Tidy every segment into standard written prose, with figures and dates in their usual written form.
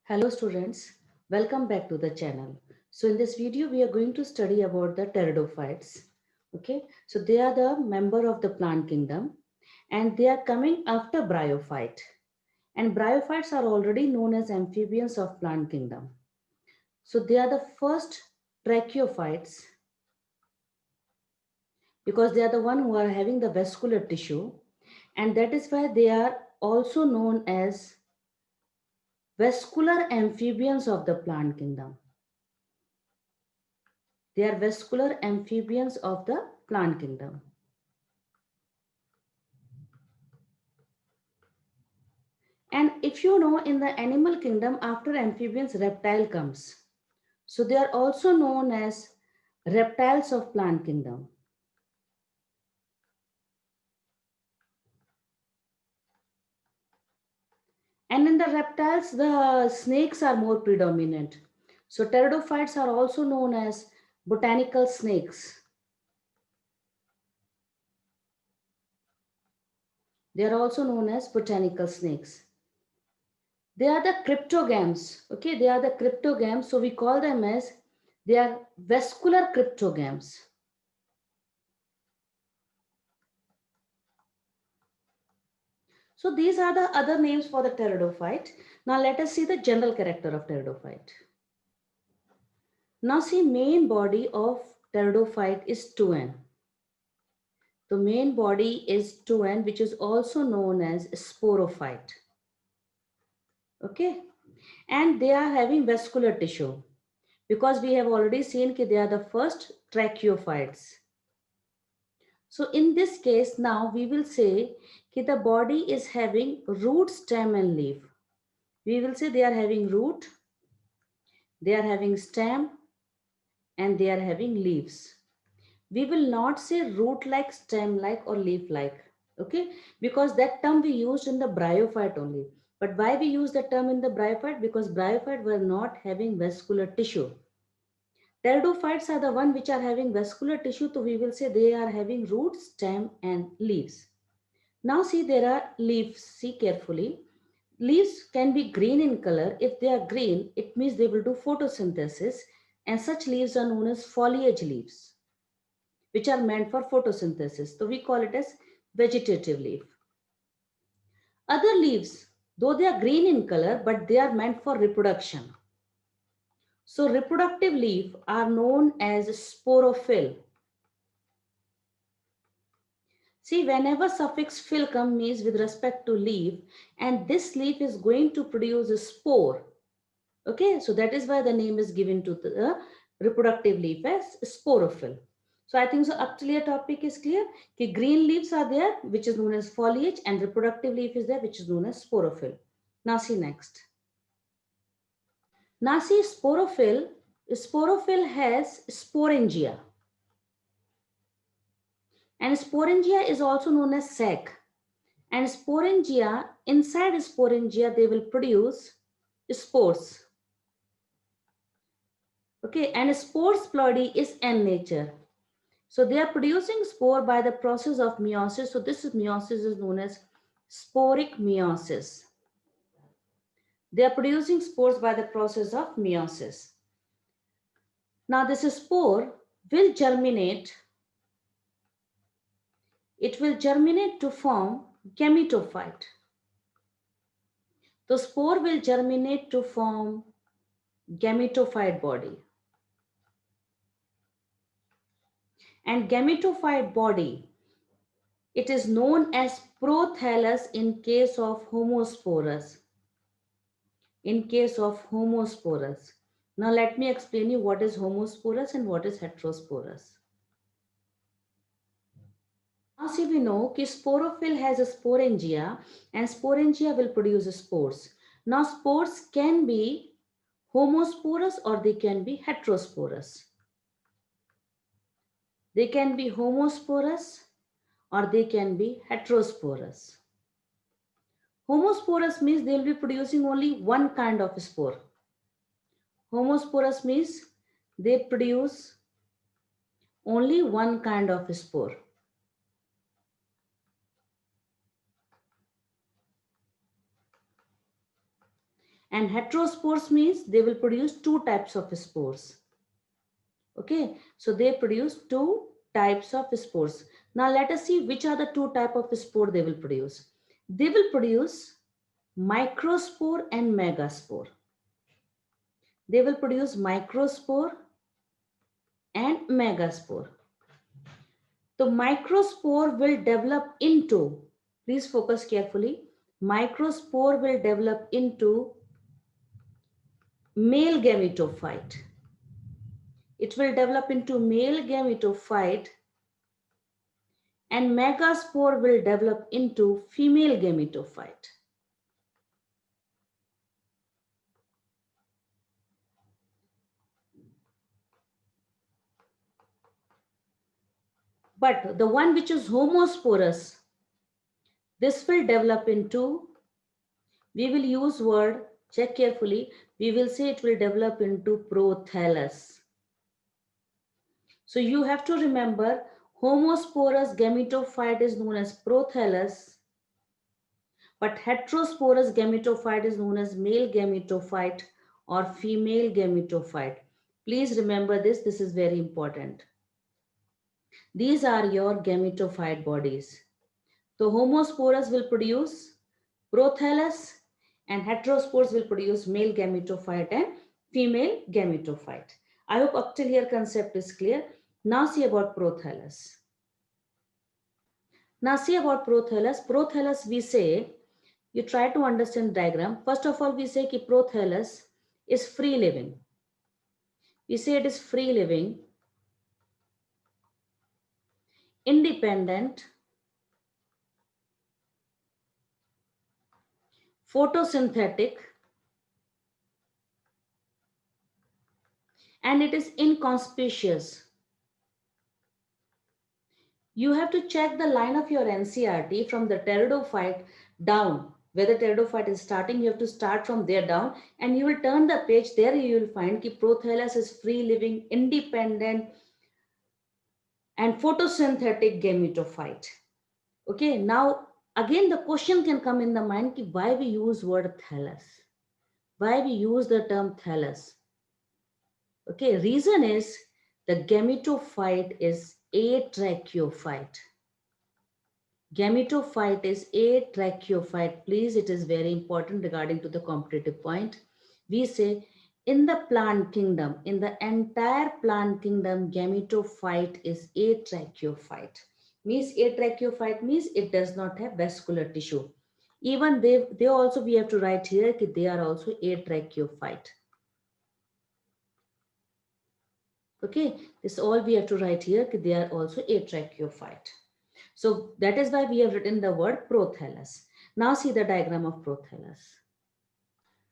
Hello students, welcome back to the channel. So in this video we are going to study about the pteridophytes. Okay, so they are the member of the plant kingdom and they are coming after bryophyte. And bryophytes are already known as amphibians of plant kingdom. So they are the first tracheophytes because they are the one who are having the vascular tissue, and that is why they are also known as vascular amphibians of the plant kingdom. They are vascular amphibians of the plant kingdom. And if you know, in the animal kingdom, after amphibians, reptile comes. So they are also known as reptiles of plant kingdom. And in the reptiles, the snakes are more predominant. So pteridophytes are also known as botanical snakes. They are also known as botanical snakes. They are the cryptogams. Okay, they are the cryptogams. So we call them as they are vascular cryptogams. So these are the other names for the pteridophyte. Now let us see the general character of pteridophyte. Now see, main body of pteridophyte is 2N. The main body is 2N, which is also known as sporophyte. Okay, and they are having vascular tissue because we have already seen that they are the first tracheophytes. So in this case, now we will say that the body is having root, stem and leaf. We will say they are having root, they are having stem, and they are having leaves. We will not say root like, stem like or leaf like. Okay, because that term we used in the bryophyte only. But why we use the term in the bryophyte? Because bryophyte were not having vascular tissue. Pteridophytes are the one which are having vascular tissue, so we will say they are having root, stem and leaves. Now see, there are leaves. See carefully. Leaves can be green in color. If they are green, it means they will do photosynthesis, and such leaves are known as foliage leaves, which are meant for photosynthesis. So we call it as vegetative leaf. Other leaves, though they are green in color, but they are meant for reproduction. So reproductive leaf are known as sporophyll. See, whenever suffix "phil" comes means with respect to leaf, and this leaf is going to produce a spore. Okay, so that is why the name is given to the reproductive leaf as sporophyll. So I think so up till your topic is clear. Okay, green leaves are there, which is known as foliage, and reproductive leaf is there, which is known as sporophyll. Now see next. Now see, sporophyle has sporangia. And sporangia is also known as sac. And sporangia, inside sporangia, they will produce spores. Okay, and spores ploidy is in nature. So they are producing spore by the process of meiosis. So this is meiosis is known as sporic meiosis. They are producing spores by the process of meiosis. Now this spore will germinate. It will germinate to form gametophyte. The spore will germinate to form gametophyte body. And gametophyte body, it is known as prothallus in case of homosporous. In case of homosporous. Now let me explain you what is homosporous and what is heterosporous. Now see, we know that sporophyll has a sporangia and sporangia will produce spores. Now spores can be homosporous or they can be heterosporous. They can be homosporous or they can be heterosporous. Homosporous means they will be producing only one kind of spore. Homosporous means they produce only one kind of spore. And heterospores means they will produce two types of spores. Okay, so they produce two types of spores. Now let us see which are the two type of spore they will produce. They will produce microspore and megaspore. They will produce microspore and megaspore. The microspore will develop into, please focus carefully, microspore will develop into male gametophyte. It will develop into male gametophyte, and megaspore will develop into female gametophyte. But the one which is homosporous, this will develop into, we will use word, check carefully, we will say it will develop into prothallus. So you have to remember, homosporous gametophyte is known as prothallus, but heterosporous gametophyte is known as male gametophyte or female gametophyte. Please remember this, this is very important. These are your gametophyte bodies. So homosporous will produce prothallus and heterospores will produce male gametophyte and female gametophyte. I hope up till here concept is clear. Now see about prothallus. Now see about prothallus. Prothallus we say, you try to understand diagram. First of all, we say that prothallus is free living. We say it is free living, independent, photosynthetic, and it is inconspicuous. You have to check the line of your NCERT from the pteridophyte down. Where the pteridophyte is starting, you have to start from there down, and you will turn the page. There you will find that prothallus is free living, independent, and photosynthetic gametophyte. Okay, now again the question can come in the mind ki why we use word thallus, why we use the term thallus. Okay, reason is the gametophyte is atracheophyte. Gametophyte is atracheophyte. Please, it is very important regarding to the competitive point. We say in the plant kingdom, in the entire plant kingdom, gametophyte is atracheophyte. Means atracheophyte means it does not have vascular tissue. Even they also, we have to write here that they are also atracheophyte. Okay, this all we have to write here that they are also atracheophyte. So that is why we have written the word prothallus. Now see the diagram of prothallus.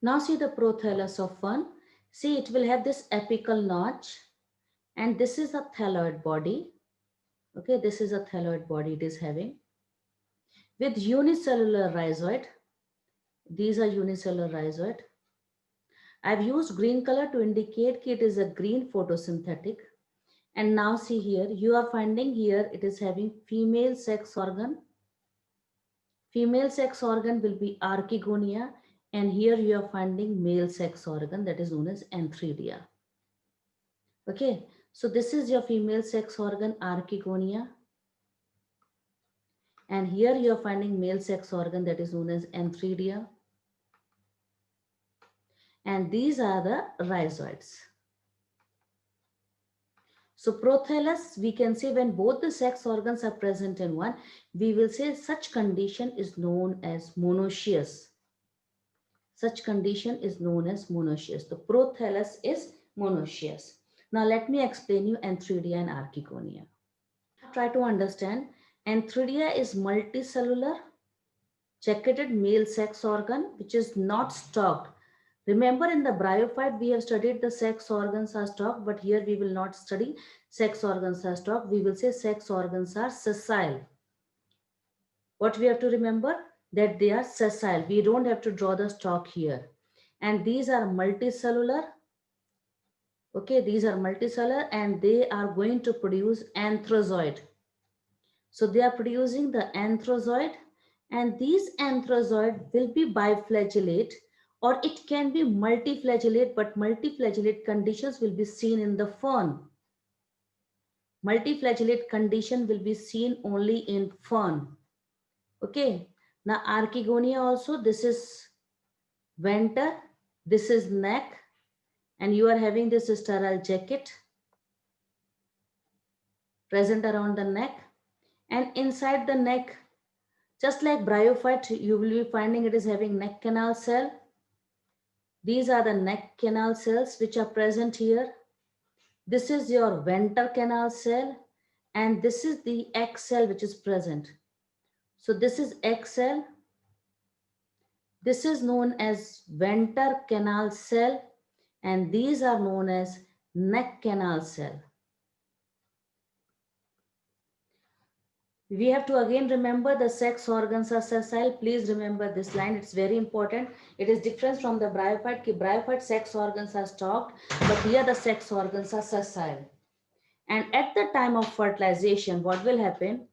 Now see the prothallus of one. See, it will have this apical notch, and this is a thalloid body. Okay, this is a thalloid body it is having with unicellular rhizoid. These are unicellular rhizoid. I've used green color to indicate that it is a green photosynthetic. And now see here, you are finding here it is having female sex organ. Female sex organ will be archegonia, and here you are finding male sex organ that is known as antheridia. Okay, so this is your female sex organ archegonia, and here you are finding male sex organ that is known as antheridia, and these are the rhizoids. So prothallus, we can say when both the sex organs are present in one, we will say such condition is known as monoecious. Such condition is known as monoecious. The prothallus is monoecious. Now let me explain you antheridia and archegonia. Try to understand. Antheridia is multicellular, checketed male sex organ which is not stalked. Remember in the bryophyte we have studied the sex organs are stalked, but here we will not study sex organs are stalked. We will say sex organs are sessile. What we have to remember? That they are sessile. We don't have to draw the stalk here. And these are multicellular. Okay, these are multicellular and they are going to produce anthrazoid. So they are producing the anthrazoid, and these anthrazoid will be biflagellate or it can be multiflagellate, but multiflagellate conditions will be seen in the fern. Multiflagellate condition will be seen only in fern. Okay. Now Archegonia also, this is venter, this is neck, and you are having this sterile jacket present around the neck, and inside the neck, just like bryophyte, you will be finding it is having neck canal cell. These are the neck canal cells which are present here. This is your venter canal cell, and this is the egg cell which is present. So this is egg cell. This is known as venter canal cell, and these are known as neck canal cell. We have to again remember the sex organs are sessile. Please remember this line. It's very important. It is different from the bryophyte. Bryophyte sex organs are stalked, but here the sex organs are sessile. And at the time of fertilization, what will happen?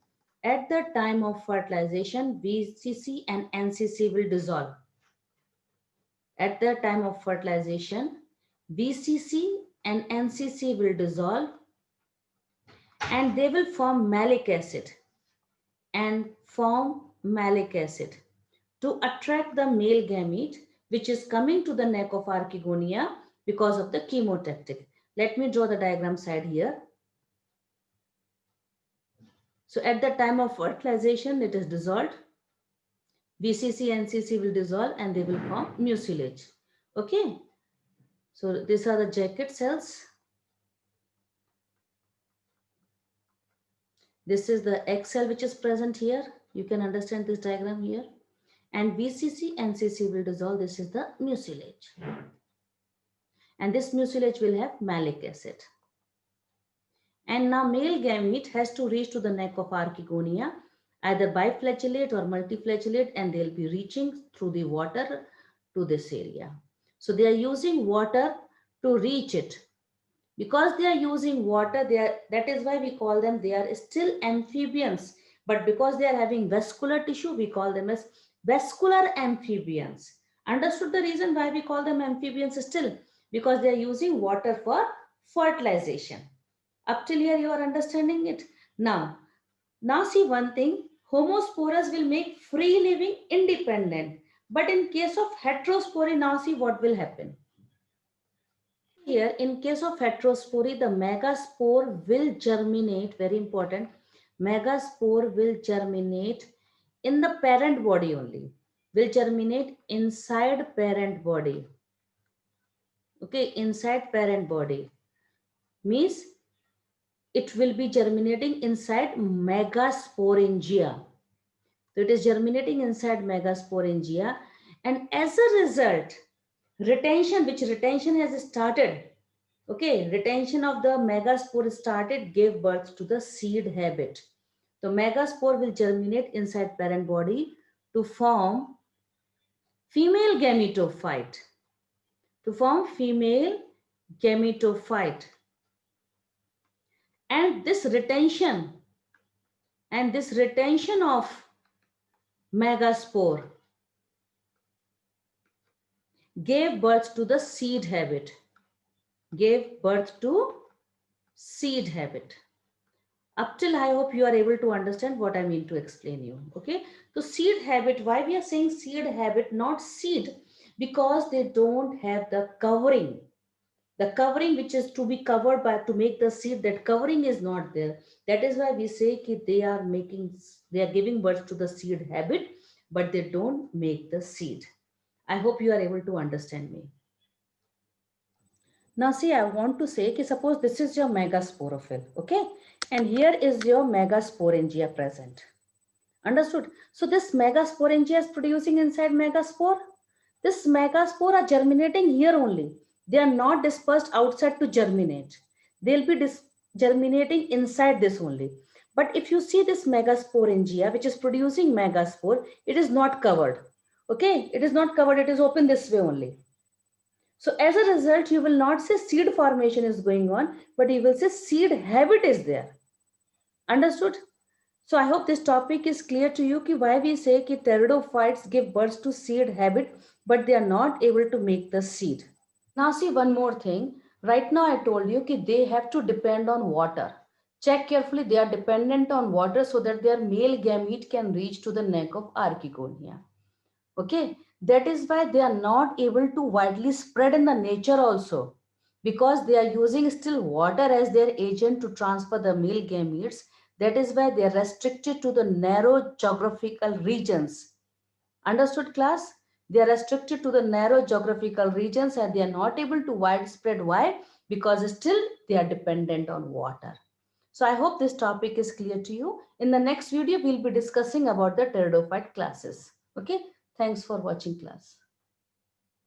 At the time of fertilization, VCC and NCC will dissolve. At the time of fertilization, VCC and NCC will dissolve, and they will form malic acid and form malic acid to attract the male gamete which is coming to the neck of Archegonia because of the chemotactic. Let me draw the diagram side here. So at the time of fertilization, it is dissolved. VCC, NCC will dissolve and they will form mucilage. Okay. So these are the jacket cells. This is the egg cell which is present here. You can understand this diagram here. And VCC, NCC will dissolve. This is the mucilage. And this mucilage will have malic acid. And now male gamete has to reach to the neck of Archegonia, either biflagellate or multiflagellate, and they'll be reaching through the water to this area. So they are using water to reach it. Because they are using water, that is why we call them, they are still amphibians. But because they are having vascular tissue, we call them as vascular amphibians. Understood the reason why we call them amphibians still? Because they are using water for fertilization. Up till here, you are understanding it. Now see one thing, homosporous will make free living independent. But in case of heterospory, now see what will happen. Here, in case of heterospory, the megaspore will germinate, very important, megaspore will germinate in the parent body only, will germinate inside parent body. Okay, inside parent body means it will be germinating inside megasporangia. So it is germinating inside megasporangia, and as a result, retention has started. Okay, retention of the megaspore started, gave birth to the seed habit. The megaspore will germinate inside parent body to form female gametophyte. To form female gametophyte. And this retention of megaspore gave birth to the seed habit. Gave birth to seed habit. Up till I hope you are able to understand what I mean to explain you. Okay. So seed habit, why we are saying seed habit, not seed? Because they don't have the covering. The covering which is to be covered by to make the seed, that covering is not there. That is why we say that they are giving birth to the seed habit, but they don't make the seed. I hope you are able to understand me. Now see, I want to say, suppose this is your megasporophyll, okay? And here is your megasporangia present. Understood? So this megasporangia is producing inside megaspore. This megaspore are germinating here only. They are not dispersed outside to germinate. They'll be germinating inside this only. But if you see this megasporangia, which is producing megaspore, it is not covered. Okay, it is not covered. It is open this way only. So as a result, you will not say seed formation is going on, but you will say seed habit is there. Understood? So I hope this topic is clear to you कि why we say कि pteridophytes give birth to seed habit but they are not able to make the seed. Now see one more thing. Right now I told you कि they have to depend on water. Check carefully, they are dependent on water so that their male gamete can reach to the neck of Archegonia. Okay, that is why they are not able to widely spread in the nature also, because they are using still water as their agent to transfer the male gametes. That is why they are restricted to the narrow geographical regions. Understood, class? They are restricted to the narrow geographical regions and they are not able to widespread. Why? Because still they are dependent on water. So I hope this topic is clear to you. In the next video, we'll be discussing about the pteridophyte classes. Okay. Thanks for watching, class.